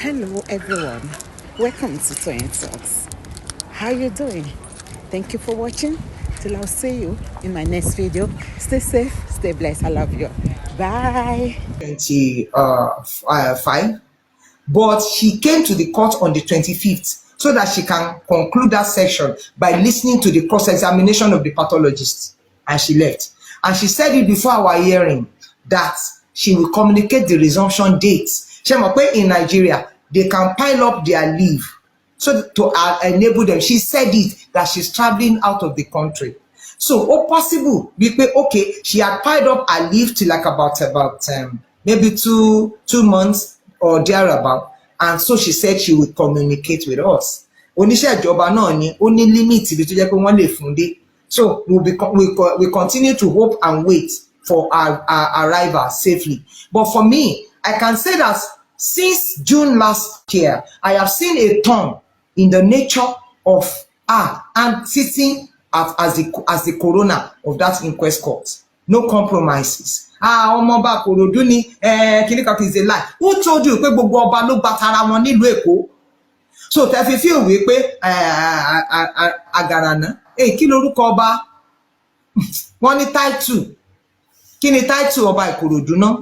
Hello everyone, welcome to Toyeen Talks. How you doing? Thank you for watching. Till I'll see you in my next video. Stay safe, stay blessed. I love you. Bye. 25, but she came to the court on the 25th so that she can conclude that section by listening to the cross-examination of the pathologist, and she left. And she said it before our hearing that she will communicate the resumption dates. She mọ̀ pé in Nigeria they can pile up their leave so to enable them. She said it that she's traveling out of the country. So, possible, okay, she had piled up her leave till like about maybe two months or thereabout, and so she said she would communicate with us. Oníṣẹ́ ìjọba náà ni ó ní limit ibi tó jẹ́ pé wọ́n lè fún dé. So we continue to hope and wait for our arrival safely. But for me, I can say that since June last year, I have seen a turn in the nature of and sitting as the coroner of that inquest court. No compromises. Mobad Korodu ni kìnìkan is a lie. Who told you pé gbogbo ọba ló gba tara wọn nílùú Èkó? So tẹ́ fi feel wí pé Àgàràná kí lorúkọ ọba? Wọ́n ní title. Kí ni title ọba Ìkòròdú náà?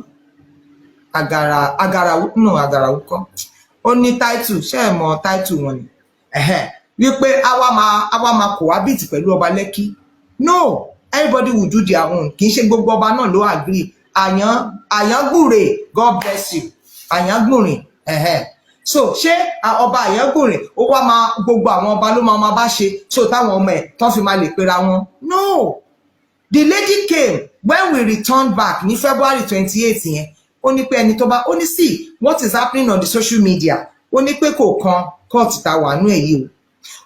Àgàràwúkọ́. Ó ní title, ṣé ẹ mọ̀ title wọn ni? Wípé àwa máa cohabit pẹ̀lú ọba Lẹ́kì. No, everybody will do their own. Kì í ṣe gbogbo ọba náà ló agree. Àyángúrè, God bless you. Àyángúrè. So ṣé ọba Àyángúrè ó wá máa gbogbo àwọn ọba ló máa bá ṣe so táwọn ọmọ ẹ̀ tán fi máa lè pera wọn? No. The lady came when we returned back ní February 28th yẹn. Ó ní pé ẹni tó bá, ó ní see what is happening on the social media. Ó ní pé kò kan court tá wà nú èyí o.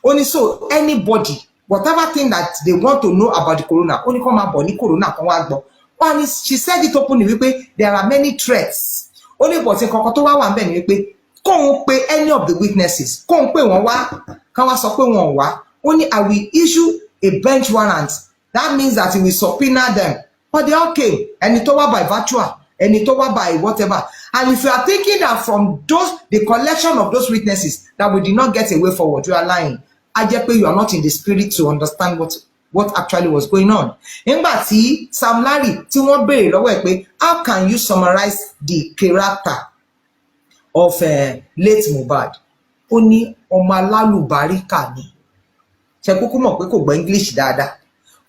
Ó ní so anybody, whatever thing that they want to know about the corona, ó ní kó máa bọ̀ ní corona kan wá gbọ́. And she said it openly wípé there are many threats. Ó ní bọ̀tí kankan tó wá wà níbẹ̀ ni wípé kóun pe any of the witnesses, kóun pè wọ́n wá, kán wá sọ pé wọ́n wá. Ó ní I will issue a bench warrant. That means that he will subpoena them. But they all came. Ẹni tó wá by virtual, ẹni tó wá by whatever. And if you are thinking that from the collection of those witnesses that we did not get a way forward, you are lying. A jẹ́ pé you are not in the spirit to understand what actually was going on. Nígbà tí Sam Larry tí wọ́n béèrè lọ́wọ́ ẹ̀ pé how can you summarize the character of late Mobad? Ó ní ọmọ alálùbáríkà ni. Ṣé kúkú mọ̀ pé kò gbọ́ English dáadáa.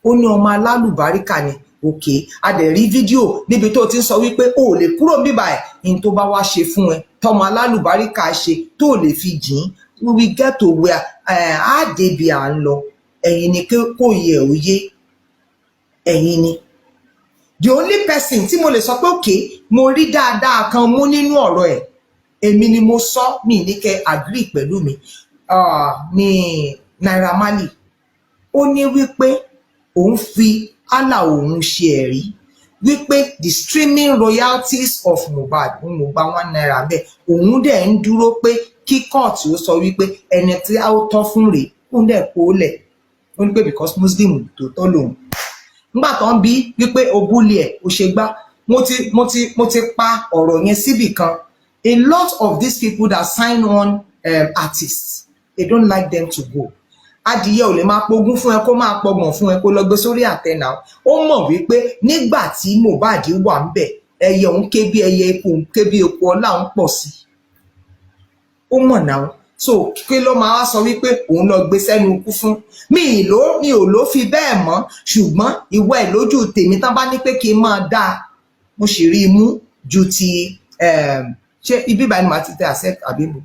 Ó ní ọmọ alálùbáríkà ni. Okay, a dẹ̀ rí fídíò níbi tó ti ń sọ wípé o lè kúrò níbà ẹ̀ in tó bá wá ṣe fún ẹ tọmọ alálùbáríkà ṣe tó lè fi jìn. We will get to where á débi à ń lọ. Ẹ̀yin ni kò yẹ òye. Ẹ̀yin ni. The only person tí mo lè sọ pé okay, mo rí dáadáa kan mú nínú ọ̀rọ̀ ẹ̀. Èmi ni mo sọ, mi ní kẹ́ agree pẹ̀lú mi. Ní Naira Marley. Ó ní wípé òun fi Allah òun ṣe ẹ̀rí wípé the streaming royalties of Mobad òun ò gba 1 naira bẹ́ẹ̀. Òun dẹ̀ ń dúró pé kí kóòtù ó sọ wípé ẹni tí a ó tọ́ fún rèé òun dẹ̀ kó lẹ̀. Ó ní pé because Muslim tó tọ́ lòun. Nígbà tó ń bí wípé ogúnlé ẹ̀ ó ṣe gbá. Mo ti pa ọ̀rọ̀ yẹn síbì kan. A lot of these people that sign on artists, they don't like them to go. Adìyẹ ò lè máa pogún fún ẹ kó máa pọgbọ̀n fún ẹ kó lọ gbé sórí àtẹ náà. Ó mọ̀ wípé nígbà tí Mobad wà ń bẹ̀, ẹyẹ òun ké bí ẹyẹ epo, òun ké bí epo ọlá òun pọ̀ sí. Ó mọ̀ náà. So kí ló máa wá sọ wípé òun lọ gbé sẹ́nu ikú fún? Mi ò ló fi bẹ́ẹ̀ mọ́, ṣùgbọ́n ìwọ ẹ̀ lójú tèmi tán bá ní pé kí n máa dáa. Mo sì rí imú ju ti ṣé ibi báyìí màá ti tẹ àṣẹ àbí mo?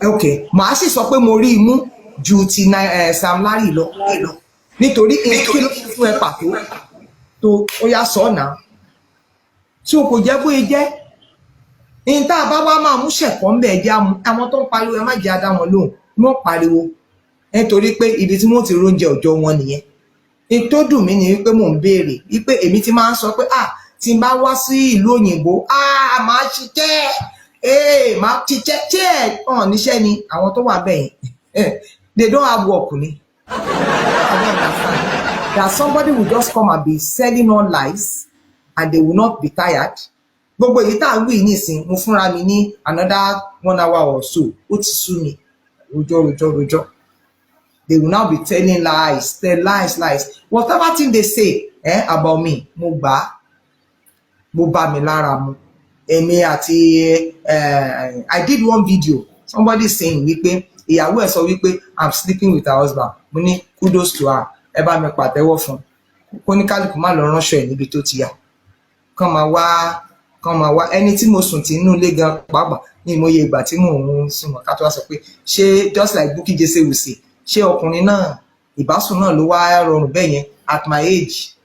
Okay, màá sì sọ pé mo rí imú ju ti Sam Larry lọ nítorí kí ló fún ẹ pàtó tó ó yá sọ náà tí o kò jẹ́ bóyá jẹ́ ní tá a bá wá máa mú ṣẹ̀kọ́ ń bẹ̀ jẹ́ àwọn tó ń pariwo ẹ má jẹ́ adá wọn lóhùn wọ́n pariwo nítorí pé ibi tí wọ́n ti róúnjẹ ọjọ́ wọn nìyẹn. Ní tó dùn mí ni wípé mò ń béèrè wípé èmi ti máa ń sọ pé tí n bá wá sí ìlú òyìnbó máa ṣiṣẹ́. Ma teacher níṣẹ́ ni àwọn tó wà bẹ́ẹ̀ they don't have work ni. I don't understand that somebody will just come and be selling all lies and they will not be tired. gbogbo èyí tá à ń wí nísìn mo fúnra mi ní another 1 hour or so ó ti sú mi rojọ́. They will now be telling lies, tell lies. Whatever thing they say about me, mo gbà á, mo bá mi lára mu. Èmi àti I did one video, somebody saying wípé ìyàwó ẹ̀ sọ wípé I'm sleeping with her husband. Mo ní kudos to her, ẹ bá mi pàtẹ́wọ́ fún. Kó ní kálukú má lọ ránṣọ ẹ̀ níbi tó ti yà. Kán máa wá ẹni tí mo sùn tí inú ilé gan pàápàá ní ìmọye ìgbà tí mò ń sùn mọ́ ká tó wá sọ pé ṣé just like Bukky Jesse will say, ṣé ọkùnrin náà ìbásùn náà ló wá rọrùn bẹ́ẹ̀ yẹn at my age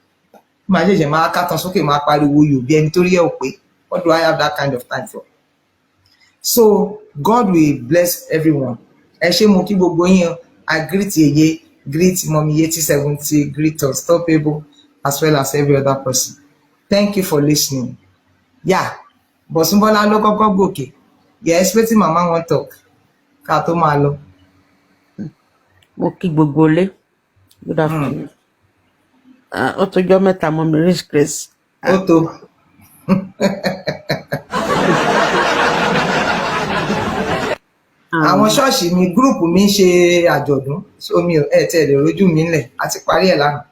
máa jẹ́jẹ́ máa kàtàn sókè máa pariwo yòó bí ẹni tó rí ẹ̀ ò pé what do I have that kind of time for? So God will bless everyone. Ẹ ṣé mo kí gbogbo yín, I greet Yeye, greet Mommy Yeti 70, greet Unstoppable as well as every other person. Thank you for listening. Yeah, Bọ̀súnbọ́lá ló kọ́kọ́ gòkè. Yes, wetin mama wan talk ká tó máa lọ. Mo kí gbogbo ilé. Good afternoon. Ó tọ́jọ́ mẹ́ta mọ́ mi Rich Grace. Ó tó. Àwọn ṣọ́ọ̀ṣì mi gúrùpù mi ń ṣe àjọ̀dún so mi ò tẹ̀lé rojú mi ńlẹ̀ àti parí ẹ̀ lánàá.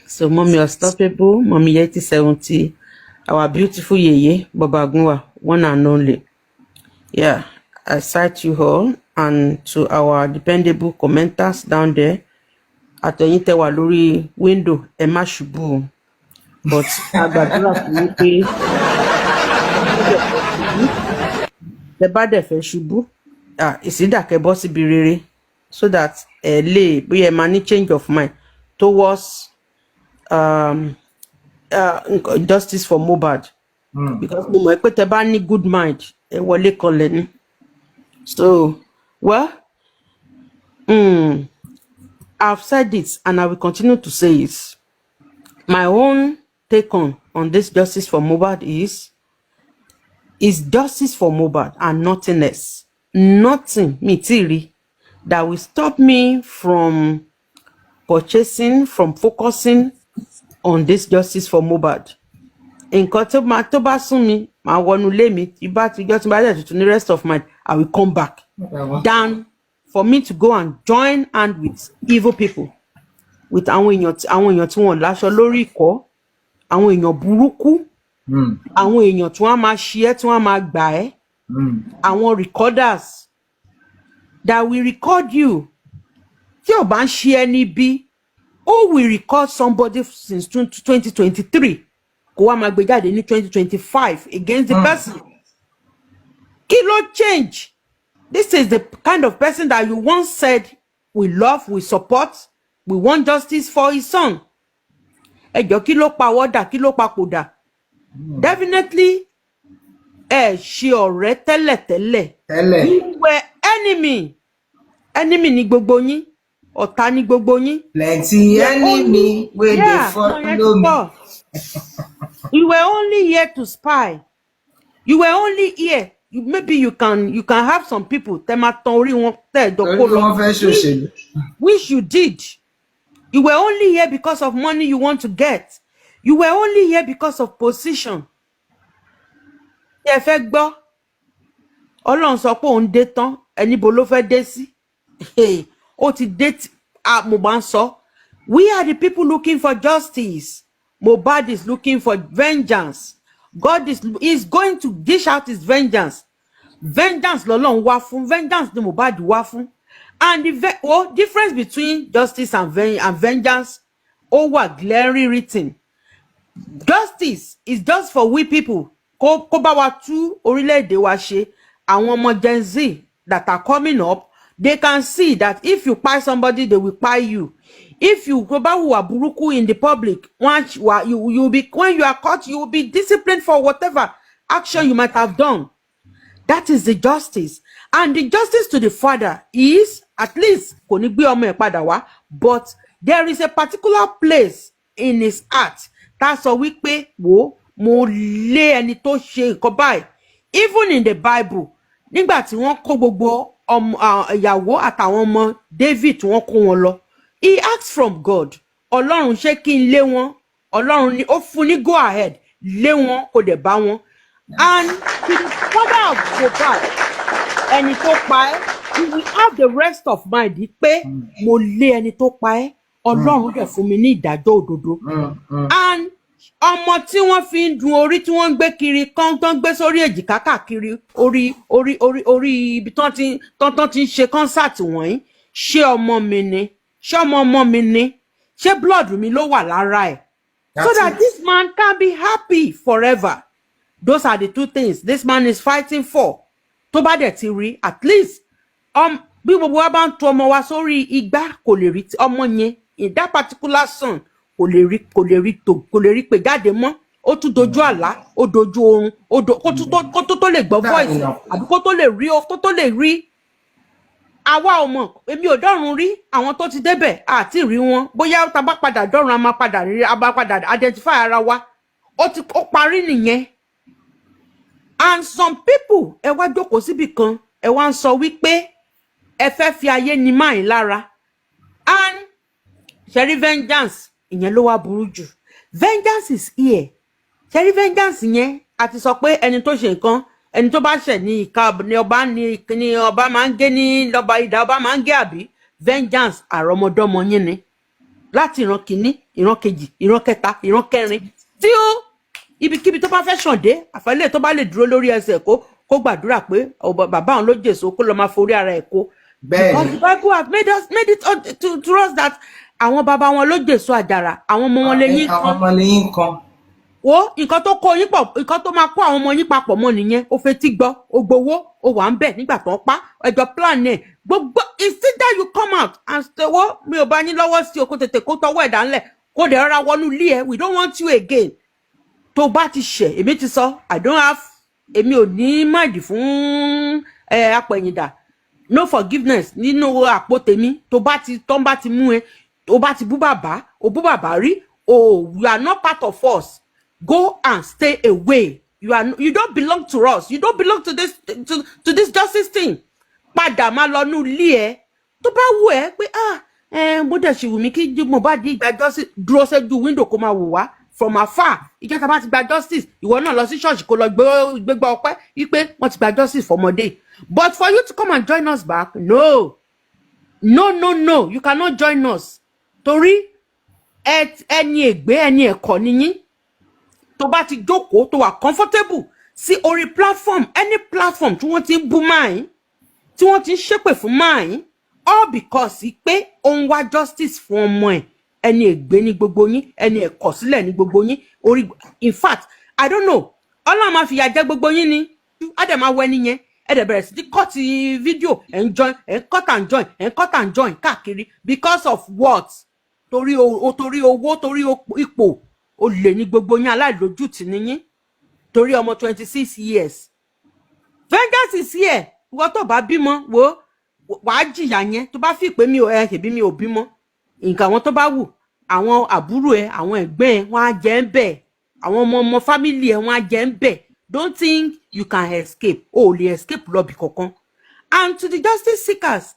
So Mommy Unstoppable, Mommy Yeti 70, our beautiful Yeye, Babagunwa, one and only. Yeah, I cite you all and to our dependable commenters down there. Àtẹ̀yin tẹ́ wà lórí window, ẹ má ṣubú. But agbàdúrà fún mi pé tẹ́ bá dẹ̀ fẹ́ ṣubú, ìsídàkẹ́ bọ́ síbi rere so that lè bóyá ẹ máa ní change of mind towards Justice for Mohbad. Because mo mọ̀ pé tẹ́ bá ní good mind, ẹ wọlé kanlẹ̀ ni. So, well, I've said it and I will continue to say it. My own take on this Justice for Mohbad is justice for Mobad and nothing else. Nothing, mitiri, that will stop me from purchasing, from focusing on this Justice for Mobad. Nǹkan tó bá sún mi, màá wọnú ilé mi, tí bá dẹ̀ tuntun ní rest of mind, I will come back. Than for me to go and join hand with evil people, with àwọn èèyàn tí wọ́n láṣọ lórí ìkọ́, àwọn èèyàn burúkú, àwọn èèyàn tí wọ́n máa ṣe ẹ́ tí wọ́n máa gbà ẹ́, àwọn recorders that will record you. Tí ò bá ń ṣe ẹni bí, who will record somebody since 2023 kó wá máa gbé jáde ní 2025 against the person? Kí ló change? This is the kind of person that you once said we love, we support, we want justice for his son. Ẹjọ́ kí ló pa wọ́dà, kí ló pa kòdà? Definitely, ṣe ọ̀rẹ́ tẹ́lẹ̀. You were enemy. Enemy ni gbogbo yín. Ọ̀tá ni gbogbo yín. Plenty enemy wey dey follow me. You were only here to spy. You were only here. Maybe you can have some people which you did. You were only here because of money you want to get. You were only here because of position. Ẹ fẹ́ gbọ́, Ọlọ́run sọ pé òun dé tán, ẹni bo ló fẹ́ dé sí. Ó ti dé mo bá ń sọ. We are the people looking for justice. Mobad is looking for vengeance. God is going to dish out his vengeance. Vengeance lọ́lọ́run wá fún, vengeance ni Mobad wá fún. And the difference between justice and vengeance wà glaringly written. Justice is just for we people. Kó bá wa tú orílẹ̀-èdè wa ṣe. Àwọn ọmọ Gen Z that are coming up, they can see that if you pay somebody, they will pay you. If you go back buruku in the public, when you are caught, you will be disciplined for whatever action you might have done. That is the justice. And the justice to the father is, at least, but there is a particular place in his heart. That's a week pay, wo, mo le ẹni tó ṣe nǹkan báyìí. Even in the Bible, nígbà tí wọ́n kó gbogbo ìyàwó àtàwọn ọmọ David wọ́n kó wọn lọ. He asked from God, Ọlọ́run ṣé kí n lé wọn? Ọlọ́run ni ó fún ní go ahead. lé wọn kò dẹ̀ bá wọn. And to the father of Mobad, ẹni tó pa ẹ́, you will have the rest of mind pé mo lé ẹni tó pa ẹ́, Ọlọ́run dẹ̀ fún mi ní ìdájọ́ òdodo. And ọmọ tí wọ́n fi ń dun orí tí wọ́n ń gbé kiri kan tó ń gbé sórí èjìká káàkiri orí ibi tán ti ń ṣe kọ́nsáàtì wọ̀nyí, ṣé ọmọ mi ni, ṣé ọmọ mi ni, ṣé blood mi ló wà lára ẹ̀, so that this man can be happy forever. Those are the two things this man is fighting for. Tó bá dẹ̀ ti rí, at least bí gbogbo wa bá ń tò ọmọ wa sórí igbá, kò lè rí ọmọ yẹn in that particular son kò lè rí pé jáde mọ́. Ó tún dojú àlá, ó dojú oorun, kó tó lè gbọ́ voice àbí kó tó lè rí. Àwa ò mọ̀, èmi ò dọ́run rí, àwọn tó ti débẹ̀ àti rí wọn. Bóyá tá bá padà dọ́run a máa padà rí, a bá padà identify ara wa. Ó parí nìyẹn. And some people, ẹ wá jókòó síbì kan, ẹ wá ń sọ wípé ẹ fẹ́ fi ayé ni máyín lára. And ṣẹ̀rí vengeance, ìyẹn ló wá burú jù. Vengeance is here. Ṣẹ̀rí vengeance yẹn, a ti sọ pé ẹni tó ṣe nǹkan, ẹni tó bá ṣẹ̀ ní ìka ni ọba máa ń gé ní lọ́ba idà ọba máa ń gé àbí. Vengeance àrọmọdọ́mọ yín ni. Láti ìran kìíní, ìran kejì, ìran kẹta, ìran kẹrin. Tí ó ibikíbi tó bá fẹ́ ṣàndé, àfẹ́lẹ́ tó bá lè dúró lórí ẹsẹ̀ kó gbàdúrà pé bàbá òun ló jèso kó lọ máa forí ara ẹ̀ kó. Because the Bible has made it to us that àwọn bàbá wọn ló jèso àjàrà, àwọn ọmọ wọn lẹ́yìn kan. Àwọn ọmọ lẹ́yìn kan. Wo nǹkan tó kó yín pọ̀, nǹkan tó máa kó àwọn ọmọ yín papọ̀ mọ́ nìyẹn. Ó fetí gbọ́, ó gbowó, ó wà ń bẹ̀ nígbà tó ń pa ẹjọ́ plan ẹ̀. Gbogbo instead that you come out and say, wo mi ò bá yín lọ́wọ́ sí o, kó tètè kó tọwọ́ ẹ̀dá ńlẹ̀ kó dẹ̀ rọra wọnú ilé ẹ̀, we don't want you again. Tó bá ti ṣẹ̀, èmi ti sọ, èmi ò ní máìdì fún apẹ̀yìndà, no forgiveness nínú àpò tèmi. Tó bá ti mú ẹ, tó bá ti bú bàbá, o bú bàbá rí, you are not part of us. Go and stay away. You don't belong to us. You don't belong to this justice thing. Padà máa lọ nú ilé ẹ. Tó bá wù ẹ́ pé mo dẹ̀ ṣì wù mí kí Mohbad gba justice, dúró sẹ́jú window kó máa wò wá from afar. Ìjọba bá ti gba justice, ìwọ náà lọ sí church kó lọ gbégbá ọpẹ́ wípé wọ́n ti gba justice fọmọdé. But for you to come and join us back, no, you cannot join us. Torí ẹni ègbé ẹni ẹ̀kọ́ nìyín. Tó bá ti jókòó tó wà comfortable sí orí platform, any platform tí wọ́n ti ń bú máyín, tí wọ́n ti ń ṣépè fún máyín, all because pé ó ń wá justice fún ọmọ ẹ̀. Ẹni ègbé ní gbogbo yín, ẹni ẹ̀kọ́ sílẹ̀ ní gbogbo yín. In fact, I don't know, Ọlọ́run máa fìyà jẹ gbogbo yín ni. Á dẹ̀ máa wọ ẹni yẹn, ẹ dẹ̀ bẹ̀rẹ̀ sí ní cut fídíò, cut and join káàkiri because of what? Torí owó, torí ipò. Olè ní gbogbo yín, aláìlójútì ni yín. Torí ọmọ 26 years. Vengeance is here. Ìwọ tó bá bímọ, wo wàá jìyà yẹn. Tó bá fi pé ṣèbí mi ò bímọ. Nǹkan àwọn tó bá wù, àwọn àbúrò ẹ, àwọn ẹ̀gbọ́n ẹ, wọ́n á jẹ ń bẹ̀. Àwọn ọmọ family ẹ, wọ́n á jẹ ń bẹ̀. Don't think you can escape. O lè escape lọ́bì kankan. And to the justice seekers,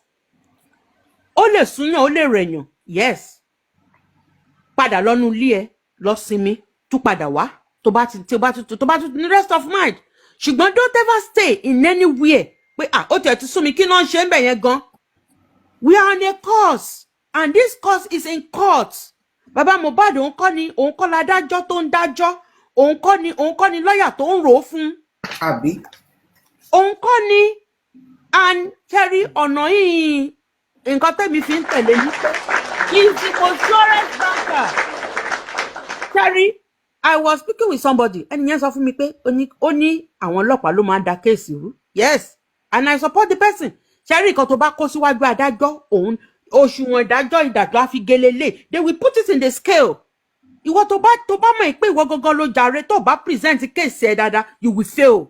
ó lè súnyàn, ó lè rẹ̀yàn. Yes. Padà lọ́nu ilé ẹ, lọ sinmi, tún padà wá. Tó bá tún ní rest of mind. Ṣùgbọ́n don't ever stay in anywhere. Pé ó tiẹ̀ ti sún mi, kí ló ń ṣe ń bẹ̀ yẹn gan. We are on a course. And this cause is in court. Baba Mobad òun kọ́ ládájọ́ tó ń dájọ́. Òun kọ́ ni lọ́yà tó ń rò ó fún. Àbí. Òun kọ́ ni. And Terry ọ̀nà yìí, nǹkan tẹ́mi fi ń tẹ̀lé ní pé he's the most surest banker. Terry, I was speaking with somebody. Ẹni yẹn sọ fún mi pé ó ní àwọn ọlọ́pàá ló máa ń da kéèsì rú. Yes, and I support the person. Terry, nǹkan tó bá kó síwájú adájọ́, òun òṣùwọ̀n ìdájọ́ á fi gelele. They will put it in the scale. Ìwọ tó bá mọ̀ pé ìwọ gangan ló jàre, tó bá present case ẹ dáadáa, you will fail.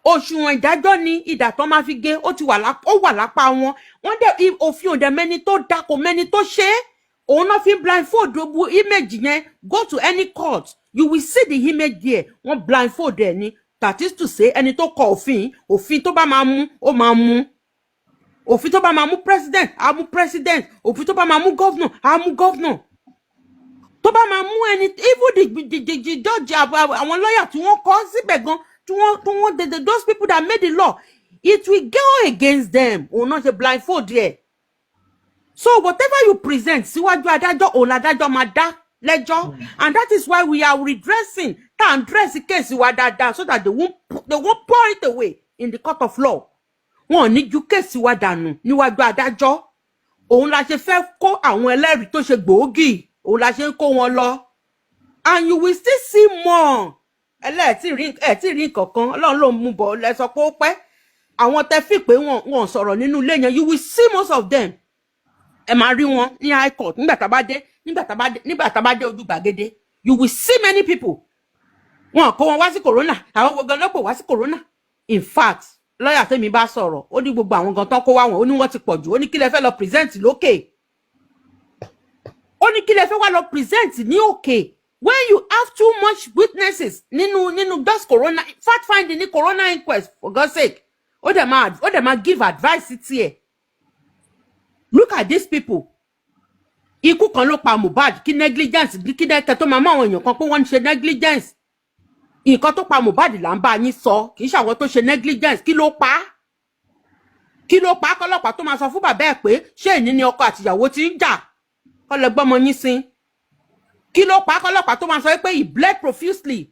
Òṣùwọ̀n ìdájọ́ ni ìdà tó máa fi gé, ó wà lápá wọn. Wọ́n dẹ̀ òfin òdẹ mẹ́ni tó dákò mẹ́ni tó ṣe é. Òun náà fi blindfold bu image yẹn. Go to any court, you will see the image there. Wọ́n blindfold ẹ̀ ni. That is to say, ẹni tó kọ òfin tó bá máa mú, ó máa mú. Òfin tó bá máa mú president, á mú president. Òfin tó bá máa mú governor, á mú governor. tó bá máa mú ẹni even the judge àwọn lawyer tí wọ́n kọ́ síbẹ̀ gan tí wọ́n those people that made the law, it will go against them. Òun náà ṣe blindfold there. So whatever you present síwájú adájọ́ òun ládájọ́ máa dá lẹ́jọ́, and that is why we are redressing tá and dress case wa dáadáa so that they won't pour it away in the court of law. Wọ́n ní ju case wa dànù níwájú adájọ́. Òun la ṣe fẹ́ kó àwọn ẹlẹ́rìí tó ṣe gbòógì, òun la ṣe ń kó wọn lọ, and you will still see more. Ẹlẹ́ẹ̀tì rí kankan Ọlọ́run ló mú bọ̀ lẹ sọ pé ó pẹ́. Àwọn tẹ́ fi pé wọ́n sọ̀rọ̀ nínú ilé yẹn, you will see most of them. Ẹ máa rí wọn ní high court nígbà tá bá dé ojú gbàgede. You will see many people. Wọ́n kó wọn wá sí corona, àwọn gbogbo ló pè wá sí corona. In fact, lawyer tèmi bá sọ̀rọ̀, ó ní gbogbo àwọn gan tán kó wá wọn, ó ní wọ́n ti pọ̀ jù, ó ní kí lẹ fẹ́ lọ present lókè. Ó ní kí lẹ fẹ́ wá lọ present ní òkè. When you have too much witnesses nínú just corona fact finding ní corona inquest, for God's sake, ó dẹ̀ máa give advice ti ẹ̀. Look at these people. Ikú kan ló pa Mobad, kí negligence, kí dẹ́kẹ́ tó máa mọ àwọn èèyàn kan pé wọ́n ń ṣe negligence. Nǹkan tó pa Mobad là ń bá yín sọ, kì í ṣe àwọn tó ṣe negligence. Kí ló pa? Kí ló pa kọ́lọ́pàá tó máa sọ fún bàbá ẹ̀ pé ṣé ìní ni ọkọ àtìyàwó ti ń jà? Kọ́ lẹ gbọ́mọ yín sin. Kí ló pa kọ́lọ́pàá tó máa sọ pé he bled profusely?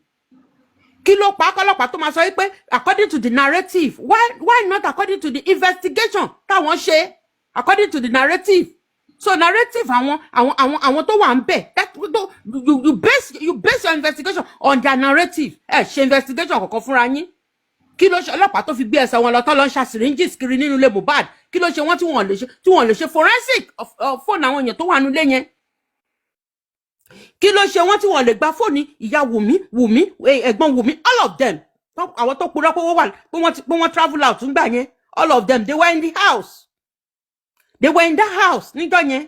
Kí ló pa kọ́lọ́pàá tó máa sọ pé according to the narrative? Why not according to the investigation táwọn ṣe? According to the narrative. So narrative àwọn tó wà ń bẹ̀, that you base your investigation on their narrative. Ṣe investigation kọ̀ọ̀kan fúnra yín. Kí ló ṣe ọlọ́pàá tó fi gbé ẹsẹ̀ wọn lọ tán lọ ń ṣa syringes kiri nínú ilé Mobad? Kí ló ṣe wọ́n tí wọ́n lè ṣe forensic fóònù àwọn èèyàn tó wà nílé yẹn? Kí ló ṣe wọ́n tí wọ́n lè gba fóònù ìyá Wùmí, ẹ̀gbọ́n Wùmí, all of them. Àwọn tó purọ́ pé wọ́n travel out ńgbà yẹn, all of them, they were in the house. They were in that house níjọ́ yẹn.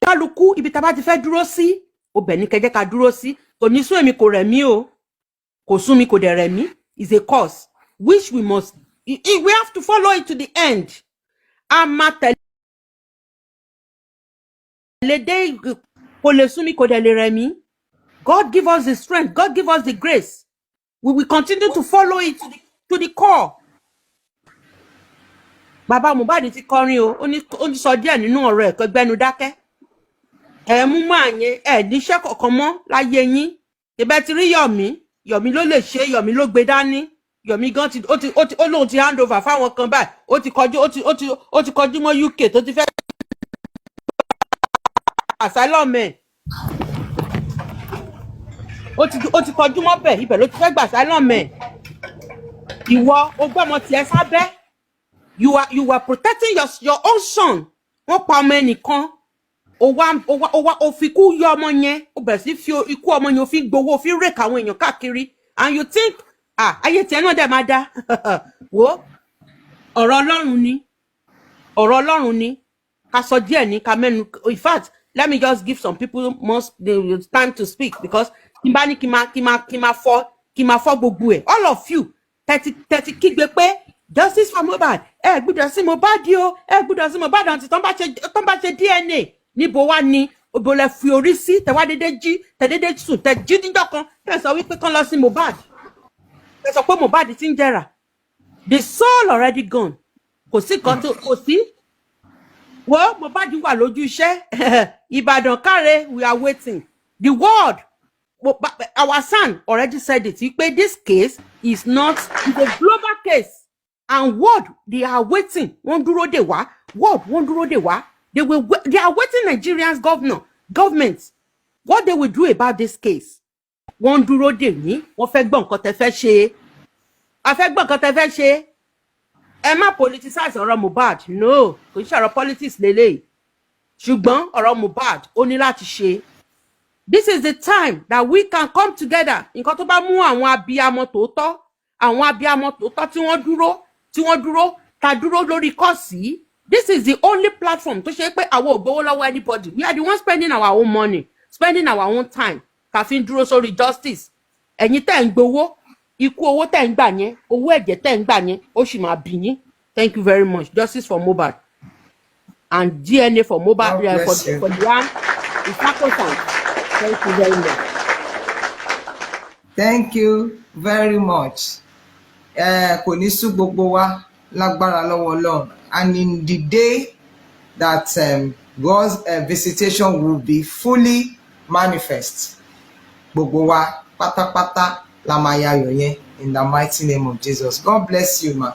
Kálukú ibi tá bá ti fẹ́ dúró sí, ọbẹ̀ ní kẹ́ jẹ́ ká dúró sí. Kò ní sún èmi kò rẹ̀ mí o. Kò sún mi kò dẹ̀ rẹ̀ mí. Is a cause which we have to follow it to the end. A máa tẹ̀lé dé kò lè sún mi kò dẹ̀ lè rẹ̀ mí. God give us the strength. God give us the grace. We will continue to follow it to the core. Bàbá Mobad ti kọrin o, ó ní sọ díẹ̀ nínú ọ̀rọ̀ ẹ̀ kó gbẹ́nu dákẹ́. Ẹ mú máa yẹn, níṣẹ́ kankan mọ́ láyé yín. Ìbẹ́ ti rí Yọ̀mí ló lè ṣe, Yọ̀mí ló gbé dání. Yọ̀mí gan ó lóun ti hand over fáwọn kan báyìí. Ó ti kọjú mọ́ UK tó ti fẹ́ asylum ẹ̀. Ó ti kọjú mọ́ bẹ̀, ibẹ̀ ló ti fẹ́ gbà asylum ẹ̀. Ìwọ ó gbọ́mọ tiẹ̀ sábẹ́. You were protecting your own son. Wọ́n pa ọmọ ẹnìkan. Ó fi kú yọ ọmọ yẹn. Ó bẹ̀rẹ̀ sí fi ikú ọmọ yẹn ó fi gbowó, ó fi rake àwọn èèyàn káàkiri. And you think, ayé tiẹ̀ náà dẹ̀ máa dá. Wo ọ̀rọ̀ Ọlọ́run ni. Ká sọ díẹ̀ ní ká mẹ́nu. In fact, let me just give some people the time to speak, because kí n bá ní kí máa fọ́ gbogbo ẹ̀. All of you tẹ́tí kígbe pé Justice for Mohbad, gbọ́dọ̀ sí Mobad o, gbọ́dọ̀ sí Mobad àti tán bá ṣe DNA. Níbo wá ni òbò lẹ fi orí sí, tẹ wá dédé jí, tẹ dédé sùn, tẹ jí níjọ́ kan, tẹ sọ wípé kán lọ sí Mobad. Tẹ sọ pé Mobad ti ń jẹrà. The soul already gone. Kò sí kan tó kò sí. Wo Mobad wà lójú iṣẹ́. Ìbàdàn káre, we are waiting. The world, our son already said it. Wípé this case is not a global case. And what they are waiting, wọ́n dúró dè wá. What wọ́n dúró dè wá? They are waiting Nigerians government. What they will do about this case? Wọ́n dúró dè yín. Wọ́n fẹ́ gbọ́ nǹkan tẹ́ fẹ́ ṣe. A fẹ́ gbọ́ nǹkan tẹ́ fẹ́ ṣe. Ẹ má politicize ọ̀rọ̀ Mobad. No, kò ṣe ọ̀rọ̀ politics lélẹ́yìí. Ṣùgbọ́n ọ̀rọ̀ Mobad ó ní láti ṣe. This is the time that we can come together. Nǹkan tó bá mú àwọn abiyamọ tòótọ́, tí wọ́n dúró, ta dúró lórí kọ́ọ̀sì. This is the only platform tó ṣe pé àwọn ò gbowó lọ́wọ́ anybody. We are the ones spending our own money, spending our own time. Ká fi ń dúró sórí justice. Ẹ̀yin tẹ́ ń gbowó, ikú owó tẹ́ ń gbà yẹn, owó ẹ̀jẹ̀ tẹ́ ń gbà yẹn, ó sì máa bì yín. Thank you very much. Justice for Mohbad. and DNA for Mobad, God bless you. for the arm is sacrosanct. Thank you very much. Thank you very much. Kò ní sú gbogbo wa lágbára lọ́wọ́ Ọlọ́run. And in the day that God's visitation will be fully manifest, gbogbo wa pátápátá la máa yayọ̀ yẹn in the mighty name of Jesus. God bless you, ma.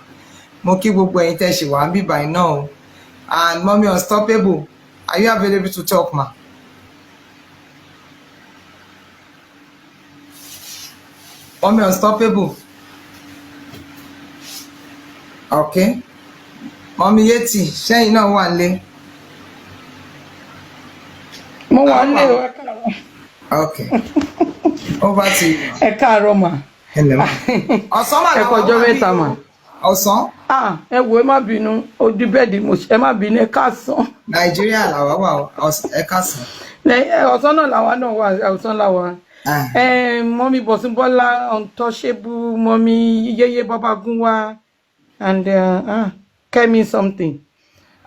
Mo kí gbogbo ẹ̀yin tẹ́ ṣì wà níbí báyìí náà o. And Mommy Unstoppable, are you available to talk, ma? Mommy Unstoppable. Okay. Mommy Yeti, ṣẹ́yìn náà wà nílé. Mo wà nílé o, ẹ káàárọ̀. Okay. Over to you. Ẹ káàárọ̀ mà. Hello. Ọ̀sán mà Ẹ kọjọ́ mẹ́ta mà. Ọ̀sán. Ẹ wo ẹ má bínú, ojú bẹ́ẹ̀dì mo ṣe ẹ má bínú ẹ káàsán. Nàìjíríà làwa wà ẹ káàsán. Ọ̀sán náà làwa náà wà, ọ̀sán làwa. Mommy Bọ́súnbọ́lá, Untouchable, Mommy Yeye Babagunwa, and Kemi something,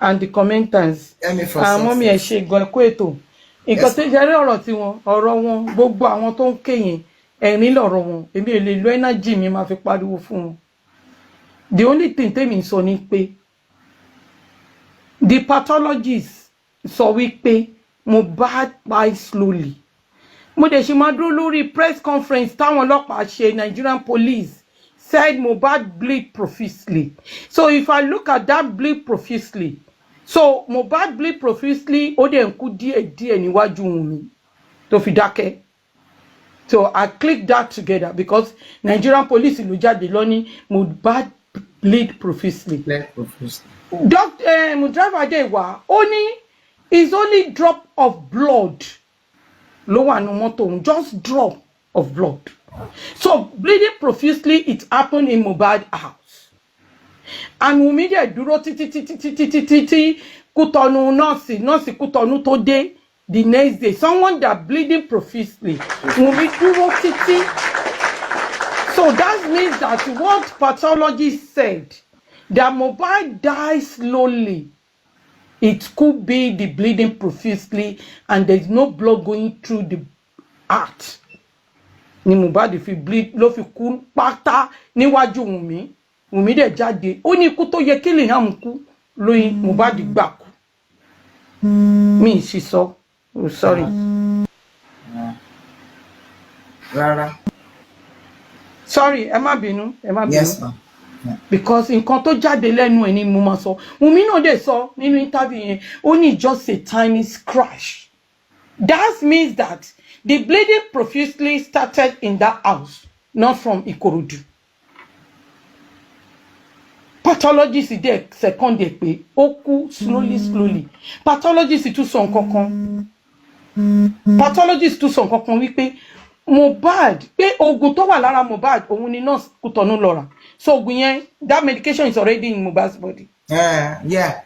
and the commenters. Mommy ẹ ṣe gan ẹkú ètò. Nǹkan tó jẹ́ ọ̀rọ̀ tí ọ̀rọ̀ wọn, gbogbo àwọn tó ń kéyìn, ẹ̀rín lọ̀rọ̀ wọn, èmi ò lè lo energy mi máa fi pariwo fún wọn. The only thing tèmi sọ ni pé the pathologist sọ wípé Mohbad die slowly. Mo dẹ̀ ṣe máa dúró lórí press conference táwọn ọlọ́pàá ṣe, Nigerian police said Mohbad bleed profusely. So if I look at that bleed profusely, so Mohbad bleed profusely, ó dẹ̀ ń kú díẹ̀ níwájú Wunmi tó fi dákẹ́. So I click that together because Nigerian police ló jáde lóní Mohbad bleed profusely. Doctor Driver Adewa, is only drop of blood. Low and moto, just drop of blood. So bleeding profusely, it happened in Mobad house. And Wunmi dey dúró títí Kútọ̀nù nọ́ọ̀sì Kútọ̀nù tó dé the next day. Someone that bleeding profusely. Wunmi dúró títí. So that means that what pathologists said, that Mobad dies slowly. It could be the bleeding profusely and there's no blood going through the heart. Ni Mohbad if you bleed, ló fi kú pátá níwájú Wunmi. Wunmi dẹ̀ jáde. Ó ní ikú tó yẹ kí lè hàn kú lóyún Mohbad gbà kú. Mi sì sọ. Oh, sorry. Rárá. Sorry, ẹ má bínú. Yes, ma'am. Because nǹkan tó jáde lẹ́nu ẹ̀ ni mo máa sọ. Wunmi náà dẹ̀ sọ nínú interview yẹn, ó ní just a tiny scratch. That means that the bleeding profusely started in that house, not from Ikorodu. Pathologist dẹ̀ second ẹ̀ pé ó kú slowly. Pathologist tún sọ nǹkan kan. Pathologist tún sọ nǹkan kan wípé Mohbad, pé oògùn tó wà lára Mohbad, òun ni nurse Kútọ̀nù lọ rà. So oògùn yẹn, that medication is already in Mohbad's body. Yeah.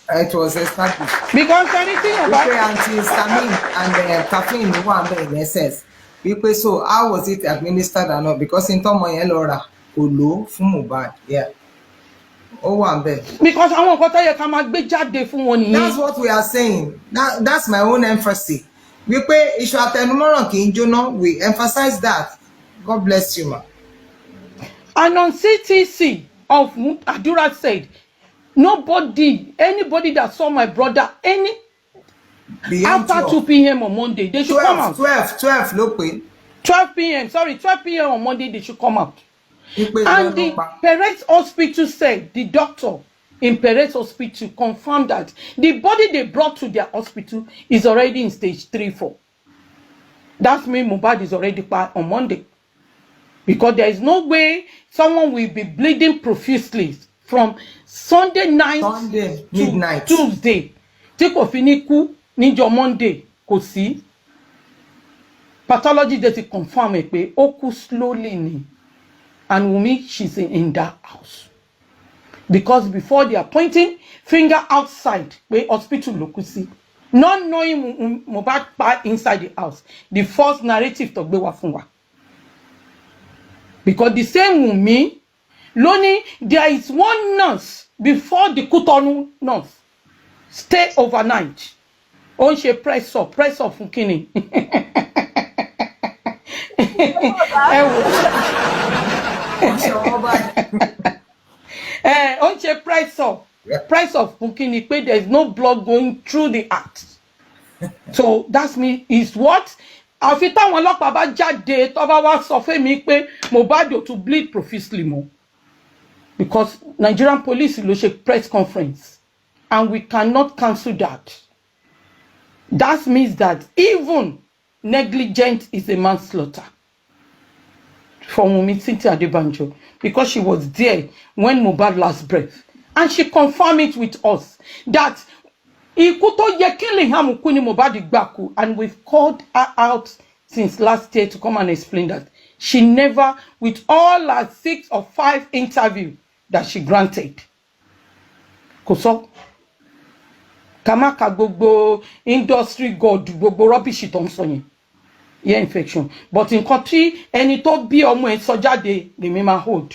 It was established. Because anything about antihistamine and caffeine wà bẹ́ẹ̀ in excess. Wípé so how was it administered or not? Because in tọ́mọ yẹn lọ rà kò lò fún Mohbad. Yeah. Ó wà bẹ́ẹ̀. Because àwọn nǹkan tó yẹ ká máa gbé jáde fún wọn nìyẹn. That's what we are saying. That's my own emphasis. Wípé iṣu àtẹnumọ́ràn kì í jóná. We emphasize that. God bless you, ma. And on CTC of Adura said, anybody that saw my brother Beyond after 2 p.m. on Monday, they should come out. 12 ló pé. 12 p.m. Sorry, 12 p.m. on Monday, they should come out. And the Perez Hospital said, the doctor in Perez Hospital confirmed that the body they brought to their hospital is already in stage 3-4. That means Mobad is already on Monday. Because there is no way someone will be bleeding profusely from Sunday night midnight to Tuesday. Tí kò fi ní kú níjọ́ Monday kò sí. Pathology dey confirm pé ó kú slowly ni. And Wunmi, she's in that house. Because before they are pointing finger outside, where hospital ló kú sí. Not knowing Mohbad part inside the house. The first narrative tó gbé wá fún wa. Because the same Wunmi, Loni, there is one nurse before the Kútọ̀nù nurse. stay overnight. Ó ń ṣe press up fún kíni. Ẹ wò. Ó ń ṣe press up fún kíni pé there is no blood going through the act. So that's me is what àfi táwọn ọlọ́pàá bá jáde tó bá wá sọ fún mi pé Mohbad ò tún bleed profusely mọ́, because Nigerian police ló ṣe press conference and we cannot cancel that. That means that even negligent is a manslaughter for Wunmi Cynthia Adebanjo, because she was there when Mohbad last breath, and she confirmed it with us that ikú tó yẹ kí Liam kú ni Mohbad gbà kú, and we've called her out since last year to come and explain that she never, with all her 6 or 5 interviews that she granted, kò sọ kamaka gbogbo industry god gbogbo rubbish tó ń sọ yẹn ear infection, but nǹkan tí ẹni tó bí ọmọ ẹ̀ sọ jáde lèmi máa hold.